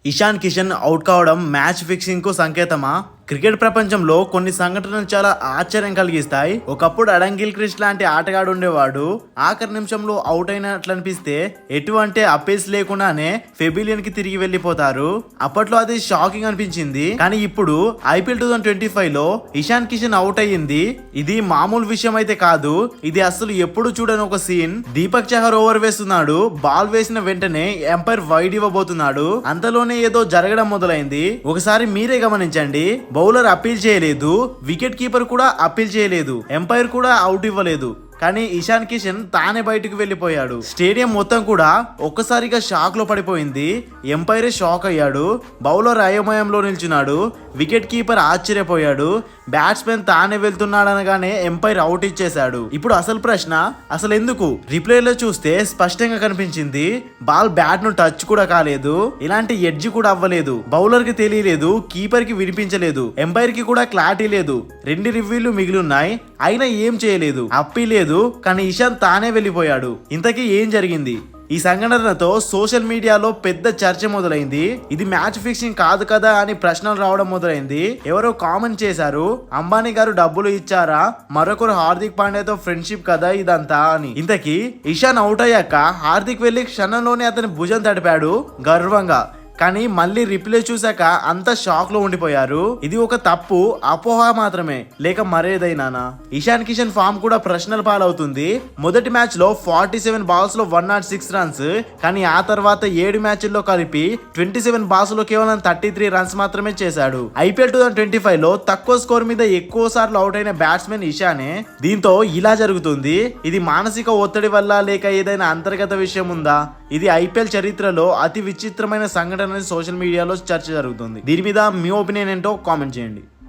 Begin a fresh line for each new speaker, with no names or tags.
Ishan Kishan out కావడం match fixing కు సంకేతమా? Cricket ప్రపంచంలో కొన్ని సంఘటనలు చాలా ఆశ్చర్యం కలిగిస్తాయి. ఒకప్పుడు అడమ్ గిల్క్రిస్ట్ లాంటి ఆటగాడు ఉండేవాడు. ఆఖరి నిమిషంలో అవుట్ అయినట్లు అనిపిస్తే ఎటువంటి అప్పీల్స్ లేకుండానే పెవిలియన్ కి తిరిగి వెళ్లిపోతారు. అప్పట్లో అది షాకింగ్ అనిపించింది. కానీ ఇప్పుడు ఐపీఎల్ 2025 లో ఇషాన్ కిషన్ అవుట్ అయ్యింది. ఇది మామూలు విషయం అయితే కాదు. ఇది అసలు ఎప్పుడు చూడని ఒక సీన్. దీపక్ చహర్ ఓవర్ వేస్తున్నాడు. బాల్ వేసిన వెంటనే ఎంపైర్ వైడ్ ఇవ్వబోతున్నాడు. అంతలోనే ఏదో జరగడం మొదలైంది. ఒకసారి మీరే గమనించండి. బౌలర్ అప్పీల్ చేయలేదు, వికెట్ కీపర్ కూడా అప్పీల్ చేయలేదు, ఎంపైర్ కూడా అవుట్ ఇవ్వలేదు. కానీ ఇషాన్ కిషన్ తానే బయటకు వెళ్లిపోయాడు. స్టేడియం మొత్తం కూడా ఒక్కసారిగా షాక్ లో పడిపోయింది. ఎంపైరే షాక్ అయ్యాడు. బౌలర్ అయోమయంలో నిల్చున్నాడు. వికెట్ కీపర్ ఆశ్చర్యపోయాడు. బ్యాట్స్మెన్ తానే వెళ్తున్నాడనగానే ఎంపైర్ అవుట్ ఇచ్చేశాడు. ఇప్పుడు అసలు ప్రశ్న, అసలు ఎందుకు? రిప్లేలో చూస్తే స్పష్టంగా కనిపించింది. బాల్ బ్యాట్ ను టచ్ కూడా కాలేదు. ఇలాంటి ఎడ్జ్ కూడా అవ్వలేదు. బౌలర్ కి తెలియలేదు, కీపర్ కి వినిపించలేదు, ఎంపైర్ కి కూడా క్లారిటీ లేదు. 2 రివ్యూలు మిగిలి ఉన్నాయి. అయినా ఏం చేయలేదు, అప్పీ లేదు. కానీ ఇషాన్ తానే వెళ్లిపోయాడు. ఇంతకీ ఏం జరిగింది? ఈ సంఘటనతో సోషల్ మీడియాలో పెద్ద చర్చ మొదలైంది. ఇది మ్యాచ్ ఫిక్సింగ్ కాదు కదా అని ప్రశ్నలు రావడం మొదలైంది. ఎవరో కామెంట్ చేశారు, అంబానీ గారు డబ్బులు ఇచ్చారా, మరొకరు హార్దిక్ పాండ్యాతో ఫ్రెండ్షిప్ కదా ఇదంతా అని. ఇంతకీ ఇషాన్ అవుట్ అయ్యాక హార్దిక్ వెళ్లి క్షణంలోనే అతని భుజం తడిపాడు గర్వంగా. కానీ మళ్ళీ రిప్లే చూసాక అంత షాక్ లో ఉండిపోయారు. ఇది ఒక తప్పు, అపోహ మాత్రమే, లేక మరేదైనా? ఇషాన్ కిషన్ ఫామ్ కూడా ప్రశ్నల పాలవుతుంది. మొదటి మ్యాచ్ లో 47 బాల్స్ లో 106 రన్స్. కానీ ఆ తర్వాత 7 మ్యాచ్ల్లో కలిపి 27 బాల్స్ లో కేవలం 33 రన్స్ మాత్రమే చేశాడు. ఐపీఎల్ 2025 లో తక్కువ స్కోర్ మీద ఎక్కువ సార్లు అవుట్ అయిన బ్యాట్స్మెన్ ఇషానే. దీంతో ఇలా జరుగుతుంది. ఇది మానసిక ఒత్తిడి వల్ల, లేక ఏదైనా అంతర్గత విషయం ఉందా? ఇది ఐపీఎల్ చరిత్రలో అతి విచిత్రమైన సంఘటన. సోషల్ మీడియాలో చర్చ జరుగుతుంది. దీని మీద మీ ఒపీనియన్ ఏంటో కామెంట్ చేయండి.